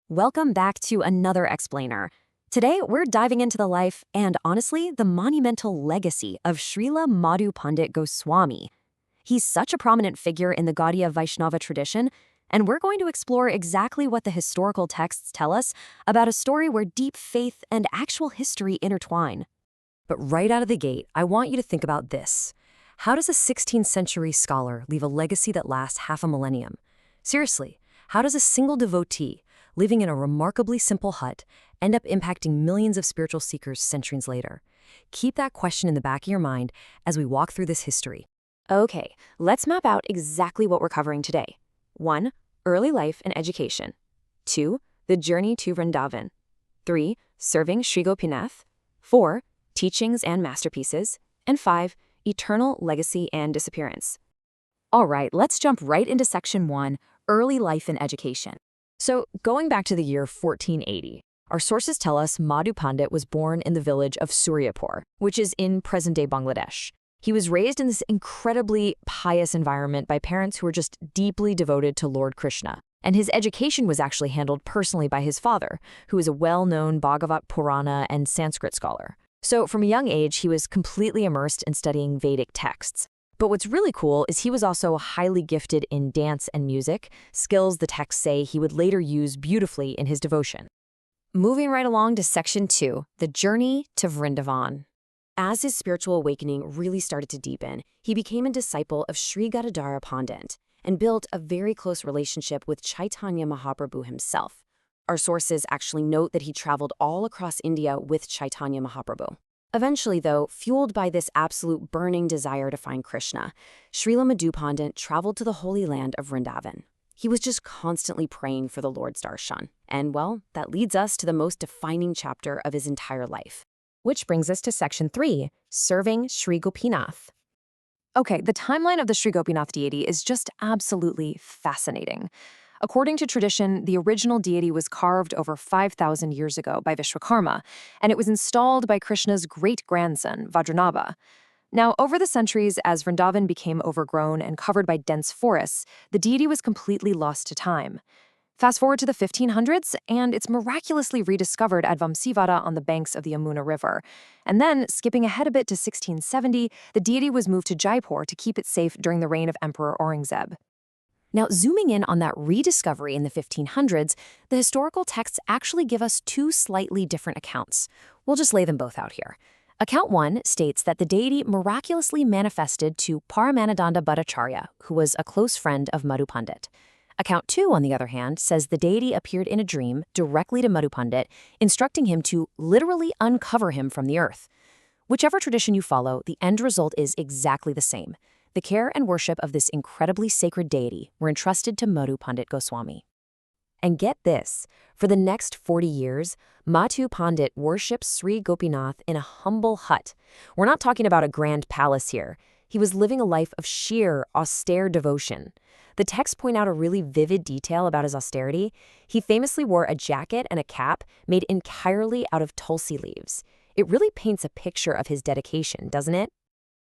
Welcome back to another explainer. Today, we're diving into the life and, honestly, the monumental legacy of Srila Madhu Pandita Goswami. He's such a prominent figure in the Gaudiya Vaishnava tradition, and we're going to explore exactly what the historical texts tell us about a story where deep faith and actual history intertwine. But right out of the gate, I want you to think about this. How does a 16th century scholar leave a legacy that lasts half a millennium? Seriously, how does a single devotee, living in a remarkably simple hut, end up impacting millions of spiritual seekers centuries later? Keep that question in the back of your mind as we walk through this history. Okay, let's map out exactly what we're covering today. 1. Early life and education. 2. The journey to Vrindavan. 3. Serving Sri Gopinath. 4. Teachings and masterpieces. And 5. Eternal legacy and disappearance. All right, let's jump right into section 1, early life and education. So, going back to the year 1480, our sources tell us Madhu Pandit was born in the village of Suryapur, which is in present-day Bangladesh. He was raised in this incredibly pious environment by parents who were just deeply devoted to Lord Krishna. And his education was actually handled personally by his father, who is a well-known Bhagavat Purana and Sanskrit scholar. So, from a young age, he was completely immersed in studying Vedic texts. But what's really cool is he was also highly gifted in dance and music, skills the texts say he would later use beautifully in his devotion. Moving right along to section 2, the journey to Vrindavan. As his spiritual awakening really started to deepen, he became a disciple of Shri Gaudiya Pandita and built a very close relationship with Chaitanya Mahaprabhu himself. Our sources actually note that he traveled all across India with Chaitanya Mahaprabhu. Eventually, though, fueled by this absolute burning desire to find Krishna, Srila Madhu Pandita traveled to the holy land of Vrindavan. He was just constantly praying for the Lord's darshan. And, well, that leads us to the most defining chapter of his entire life. Which brings us to section 3, serving Sri Gopinath. Okay, the timeline of the Sri Gopinath deity is just absolutely fascinating. According to tradition, the original deity was carved over 5,000 years ago by Vishwakarma, and it was installed by Krishna's great-grandson, Vajranabha. Now, over the centuries, as Vrindavan became overgrown and covered by dense forests, the deity was completely lost to time. Fast forward to the 1500s, and it's miraculously rediscovered at Vamsivara on the banks of the Yamuna River. And then, skipping ahead a bit to 1670, the deity was moved to Jaipur to keep it safe during the reign of Emperor Aurangzeb. Now, zooming in on that rediscovery in the 1500s, the historical texts actually give us two slightly different accounts. We'll just lay them both out here. Account 1 states that the deity miraculously manifested to Paramanadanda Bhattacharya, who was a close friend of Madhu Pandit. Account 2, on the other hand, says the deity appeared in a dream directly to Madhu Pandit, instructing him to literally uncover him from the earth. Whichever tradition you follow, the end result is exactly the same. The care and worship of this incredibly sacred deity were entrusted to Madhu Pandita Goswami. And get this, for the next 40 years, Madhu Pandit worshipped Sri Gopinath in a humble hut. We're not talking about a grand palace here. He was living a life of sheer, austere devotion. The texts point out a really vivid detail about his austerity. He famously wore a jacket and a cap made entirely out of tulsi leaves. It really paints a picture of his dedication, doesn't it?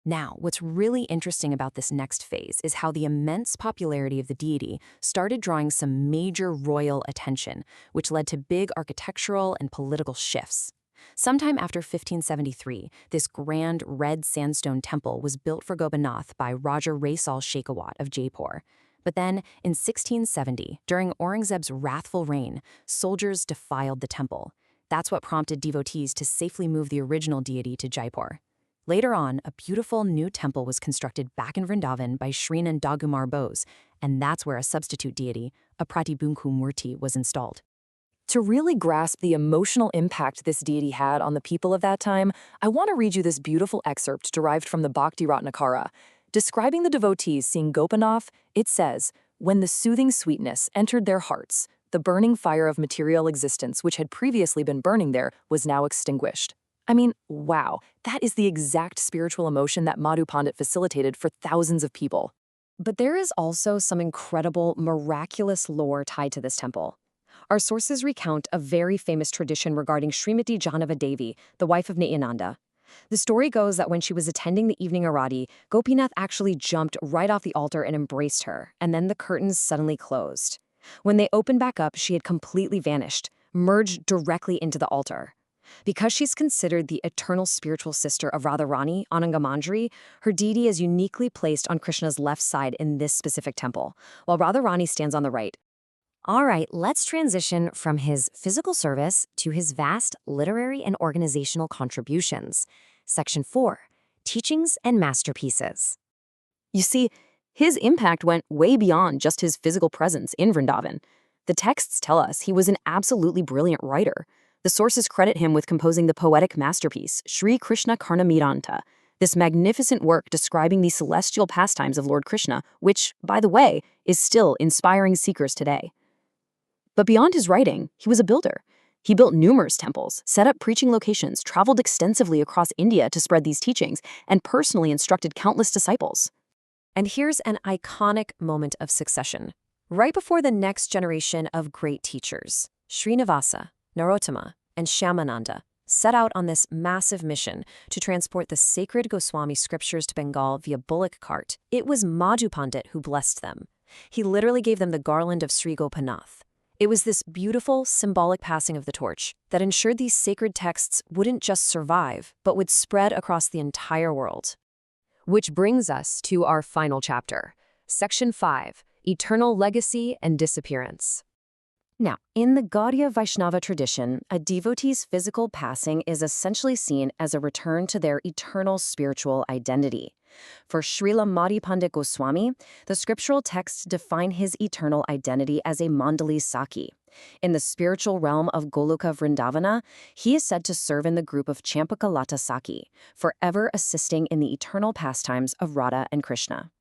Now, what's really interesting about this next phase is how the immense popularity of the deity started drawing some major royal attention, which led to big architectural and political shifts. Sometime after 1573, this grand red sandstone temple was built for Gopinath by Raja Raisal Shekhawat of Jaipur. But then, in 1670, during Aurangzeb's wrathful reign, soldiers defiled the temple. That's what prompted devotees to safely move the original deity to Jaipur. Later on, a beautiful new temple was constructed back in Vrindavan by Shri Dagumar Bose, and that's where a substitute deity, a Pratibhunkhu Murti, was installed. To really grasp the emotional impact this deity had on the people of that time, I want to read you this beautiful excerpt derived from the Bhakti Ratnakara. Describing the devotees seeing Gopinath, it says, "When the soothing sweetness entered their hearts, the burning fire of material existence which had previously been burning there was now extinguished." I mean, wow, that is the exact spiritual emotion that Madhu Pandit facilitated for thousands of people. But there is also some incredible, miraculous lore tied to this temple. Our sources recount a very famous tradition regarding Srimati Janava Devi, the wife of Nityananda. The story goes that when she was attending the evening arati, Gopinath actually jumped right off the altar and embraced her, and then the curtains suddenly closed. When they opened back up, she had completely vanished, merged directly into the altar. Because she's considered the eternal spiritual sister of Radharani, Anangamanjari, her deity is uniquely placed on Krishna's left side in this specific temple, while Radharani stands on the right. All right, let's transition from his physical service to his vast literary and organizational contributions. Section 4, Teachings and Masterpieces. You see, his impact went way beyond just his physical presence in Vrindavan. The texts tell us he was an absolutely brilliant writer. The sources credit him with composing the poetic masterpiece, Sri Krishna Karnamiranta, this magnificent work describing the celestial pastimes of Lord Krishna, which, by the way, is still inspiring seekers today. But beyond his writing, he was a builder. He built numerous temples, set up preaching locations, traveled extensively across India to spread these teachings, and personally instructed countless disciples. And here's an iconic moment of succession. Right before the next generation of great teachers, Srinivasa, Narottama, and Shyamananda set out on this massive mission to transport the sacred Goswami scriptures to Bengal via bullock cart. It was Madhu Pandit who blessed them. He literally gave them the garland of Sri Gopinath. It was this beautiful, symbolic passing of the torch that ensured these sacred texts wouldn't just survive, but would spread across the entire world. Which brings us to our final chapter, Section 5, Eternal Legacy and Disappearance. Now, in the Gaudiya Vaishnava tradition, a devotee's physical passing is essentially seen as a return to their eternal spiritual identity. For Srila Madhu Pandita Goswami, the scriptural texts define his eternal identity as a Mandali Saki. In the spiritual realm of Goloka Vrindavana, he is said to serve in the group of Champakalata Saki, forever assisting in the eternal pastimes of Radha and Krishna.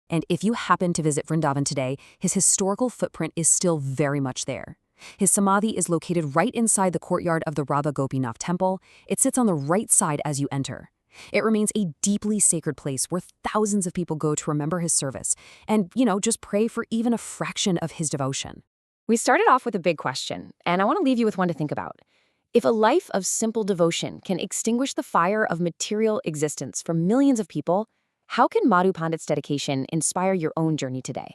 And if you happen to visit Vrindavan today, his historical footprint is still very much there. His samadhi is located right inside the courtyard of the Radha Gopinath temple. It sits on the right side as you enter. It remains a deeply sacred place where thousands of people go to remember his service and, just pray for even a fraction of his devotion. We started off with a big question, and I want to leave you with one to think about. If a life of simple devotion can extinguish the fire of material existence for millions of people, how can Madhu Pandit's dedication inspire your own journey today?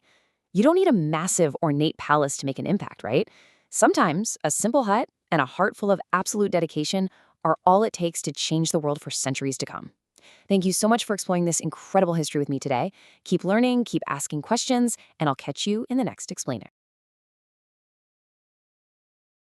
You don't need a massive, ornate palace to make an impact, right? Sometimes a simple hut and a heart full of absolute dedication are all it takes to change the world for centuries to come. Thank you so much for exploring this incredible history with me today. Keep learning, keep asking questions, and I'll catch you in the next explainer.